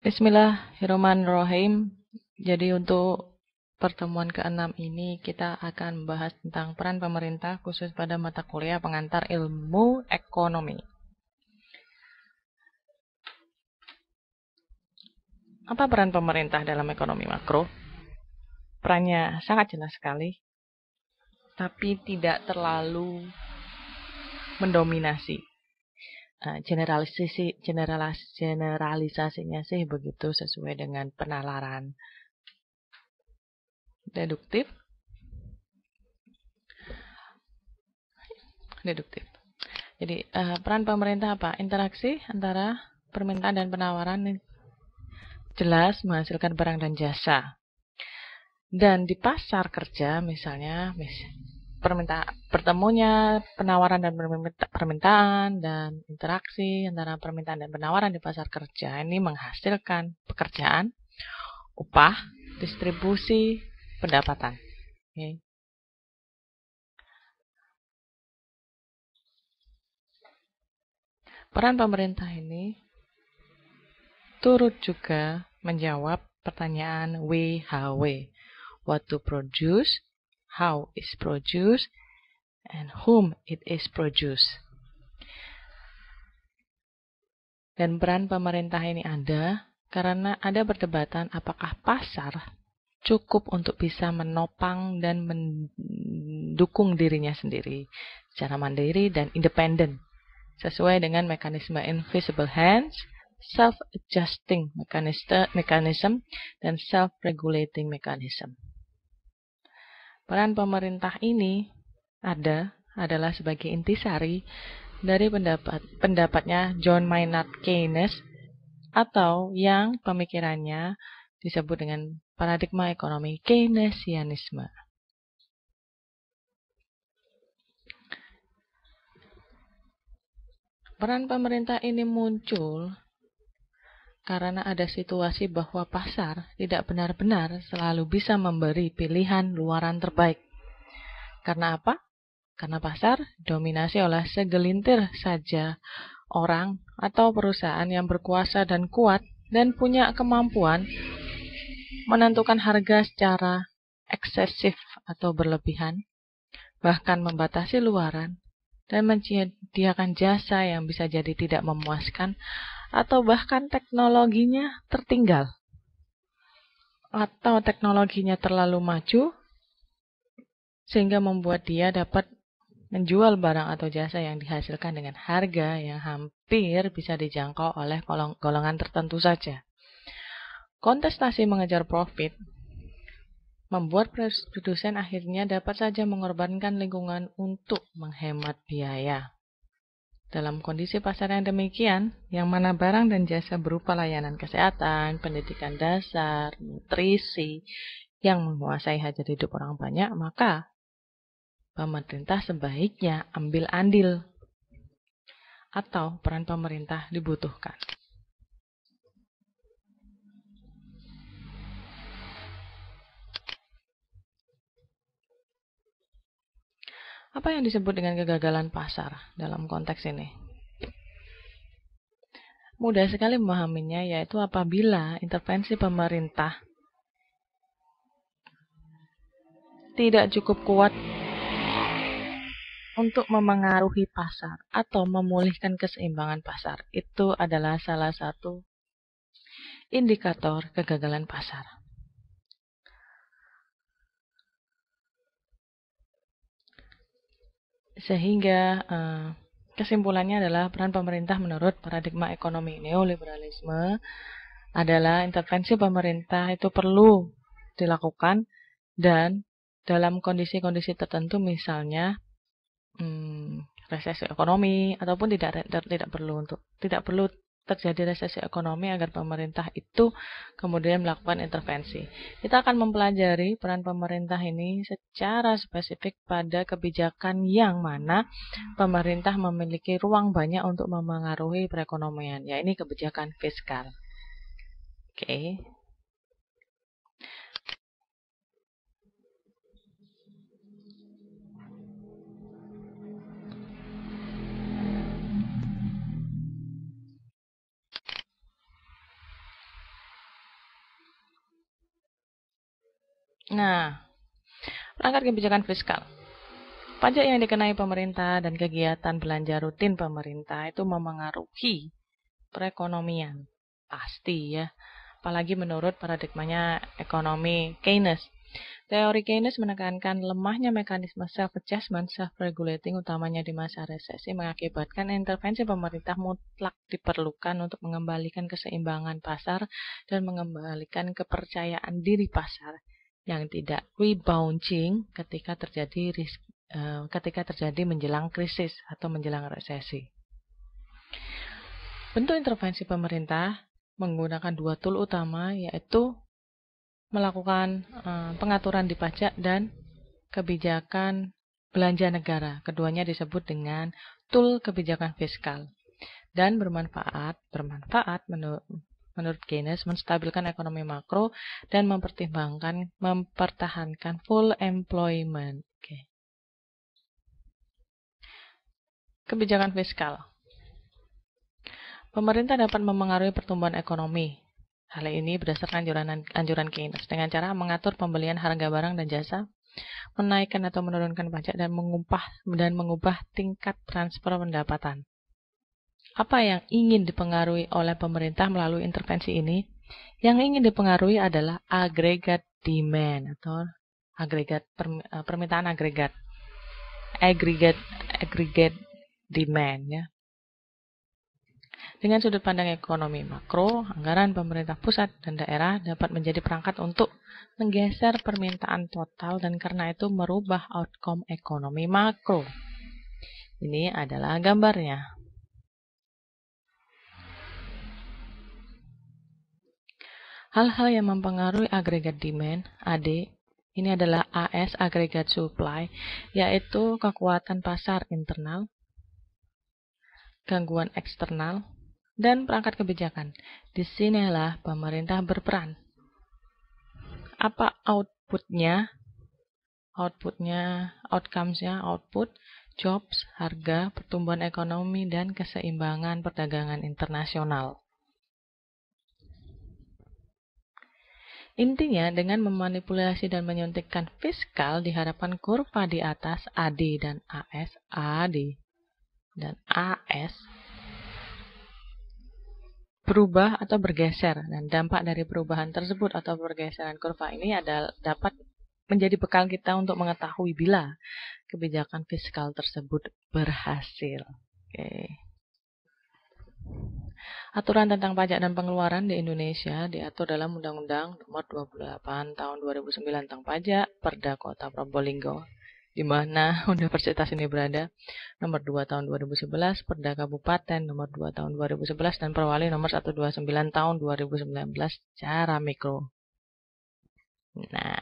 Bismillahirrahmanirrahim. Jadi untuk pertemuan ke-6 ini kita akan membahas tentang peran pemerintah khusus pada mata kuliah pengantar ilmu ekonomi. Apa peran pemerintah dalam ekonomi makro? Perannya sangat jelas sekali, tapi tidak terlalu mendominasi. Generalisasinya sih begitu sesuai dengan penalaran deduktif. Jadi peran pemerintah apa? Interaksi antara permintaan dan penawaran jelas menghasilkan barang dan jasa. Dan di pasar kerja misalnya bertemunya penawaran dan permintaan dan interaksi antara permintaan dan penawaran di pasar kerja ini menghasilkan pekerjaan, upah, distribusi, pendapatan. Okay. Peran pemerintah ini turut juga menjawab pertanyaan WHW. What to produce, how is produced, and whom it is produced. Dan peran pemerintah ini ada karena ada perdebatan apakah pasar cukup untuk bisa menopang dan mendukung dirinya sendiri secara mandiri dan independen sesuai dengan mekanisme invisible hands, self-adjusting mechanism, dan self-regulating mechanism. Peran pemerintah ini adalah sebagai intisari dari pendapatnya John Maynard Keynes atau yang pemikirannya disebut dengan paradigma ekonomi Keynesianisme. Peran pemerintah ini muncul karena ada situasi bahwa pasar tidak benar-benar selalu bisa memberi pilihan luaran terbaik. Karena apa? Karena pasar dominasi oleh segelintir saja orang atau perusahaan yang berkuasa dan kuat dan punya kemampuan menentukan harga secara eksesif atau berlebihan, bahkan membatasi luaran, dan menyediakan jasa yang bisa jadi tidak memuaskan, atau bahkan teknologinya tertinggal, atau teknologinya terlalu maju, sehingga membuat dia dapat menjual barang atau jasa yang dihasilkan dengan harga yang hampir bisa dijangkau oleh golongan tertentu saja. Kontestasi mengejar profit membuat produsen akhirnya dapat saja mengorbankan lingkungan untuk menghemat biaya. Dalam kondisi pasar yang demikian, yang mana barang dan jasa berupa layanan kesehatan, pendidikan dasar, nutrisi, yang menguasai hajat hidup orang banyak, maka pemerintah sebaiknya ambil andil atau peran pemerintah dibutuhkan. Apa yang disebut dengan kegagalan pasar dalam konteks ini? Mudah sekali memahaminya, yaitu apabila intervensi pemerintah tidak cukup kuat untuk memengaruhi pasar atau memulihkan keseimbangan pasar. Itu adalah salah satu indikator kegagalan pasar. Sehingga kesimpulannya adalah peran pemerintah menurut paradigma ekonomi neoliberalisme adalah intervensi pemerintah itu perlu dilakukan dan dalam kondisi-kondisi tertentu misalnya resesi ekonomi ataupun tidak perlu terjadi resesi ekonomi agar pemerintah itu kemudian melakukan intervensi. Kita akan mempelajari peran pemerintah ini secara spesifik pada kebijakan yang mana pemerintah memiliki ruang banyak untuk memengaruhi perekonomian, yaitu kebijakan fiskal. Oke. Nah, perangkat kebijakan fiskal. Pajak yang dikenai pemerintah dan kegiatan belanja rutin pemerintah itu memengaruhi perekonomian. Pasti ya, apalagi menurut paradigmanya ekonomi Keynes. Teori Keynes menekankan lemahnya mekanisme self-adjustment, self-regulating utamanya di masa resesi mengakibatkan intervensi pemerintah mutlak diperlukan untuk mengembalikan keseimbangan pasar dan mengembalikan kepercayaan diri pasar yang tidak rebounding ketika terjadi menjelang krisis atau menjelang resesi. Bentuk intervensi pemerintah menggunakan dua tool utama, yaitu melakukan pengaturan di pajak dan kebijakan belanja negara. Keduanya disebut dengan tool kebijakan fiskal dan bermanfaat menurut Keynes menstabilkan ekonomi makro dan mempertahankan full employment. Kebijakan fiskal. Pemerintah dapat memengaruhi pertumbuhan ekonomi. Hal ini berdasarkan anjuran Keynes dengan cara mengatur pembelian harga barang dan jasa, menaikkan atau menurunkan pajak dan mengubah tingkat transfer pendapatan. Apa yang ingin dipengaruhi oleh pemerintah melalui intervensi ini? Yang ingin dipengaruhi adalah agregat demand atau permintaan agregat. Aggregate demand ya. Dengan sudut pandang ekonomi makro, anggaran pemerintah pusat dan daerah dapat menjadi perangkat untuk menggeser permintaan total dan karena itu merubah outcome ekonomi makro. Ini adalah gambarnya. Hal-hal yang mempengaruhi agregat demand, AD, ini adalah AS, agregat supply, yaitu kekuatan pasar internal, gangguan eksternal, dan perangkat kebijakan. Disinilah pemerintah berperan. Apa outputnya? Outcomes-nya, output, jobs, harga, pertumbuhan ekonomi, dan keseimbangan perdagangan internasional. Intinya, dengan memanipulasi dan menyuntikkan fiskal, diharapkan kurva di atas AD dan AS, berubah atau bergeser. Dan dampak dari perubahan tersebut atau pergeseran kurva ini dapat menjadi bekal kita untuk mengetahui bila kebijakan fiskal tersebut berhasil. Aturan tentang pajak dan pengeluaran di Indonesia diatur dalam Undang-Undang Nomor 28 Tahun 2009 tentang Pajak Perda Kota Probolinggo, di mana universitas ini berada. Nomor 2 Tahun 2011 Perda Kabupaten Nomor 2 Tahun 2011 dan Perwali Nomor 129 Tahun 2019 secara mikro. Nah,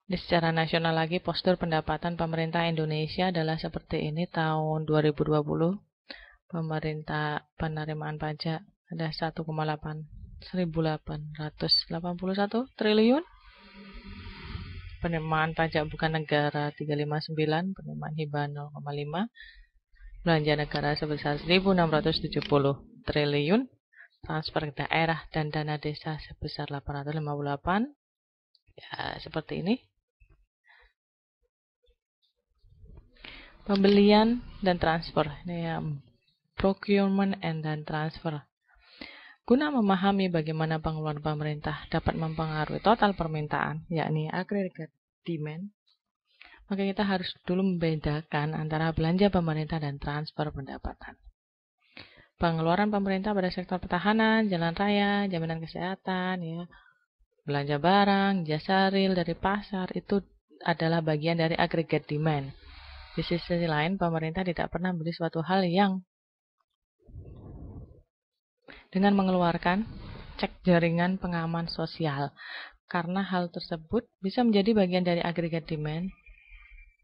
Secara nasional lagi, postur pendapatan pemerintah Indonesia adalah seperti ini. Tahun 2020, pemerintah penerimaan pajak ada 1,881 triliun. Penerimaan pajak bukan negara 359, penerimaan hibah 0,5. Belanja negara sebesar 1.670 triliun. Transfer daerah dan dana desa sebesar 858. Ya, seperti ini. Pembelian dan transfer, ini ya, procurement and then transfer. Guna memahami bagaimana pengeluaran pemerintah dapat mempengaruhi total permintaan, yakni aggregate demand, maka kita harus dulu membedakan antara belanja pemerintah dan transfer pendapatan. Pengeluaran pemerintah pada sektor pertahanan, jalan raya, jaminan kesehatan, ya, belanja barang, jasa real dari pasar, itu adalah bagian dari aggregate demand. Di sisi lain, pemerintah tidak pernah membeli suatu hal yang dengan mengeluarkan cek jaringan pengaman sosial. Karena hal tersebut bisa menjadi bagian dari aggregate demand,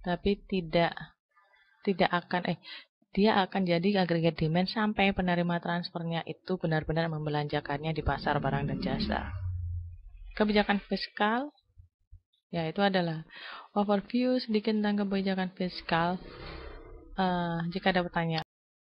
tapi dia akan jadi aggregate demand sampai penerima transfernya itu benar-benar membelanjakannya di pasar barang dan jasa. Kebijakan fiskal, yaitu adalah overview sedikit tentang kebijakan fiskal. Jika ada pertanyaan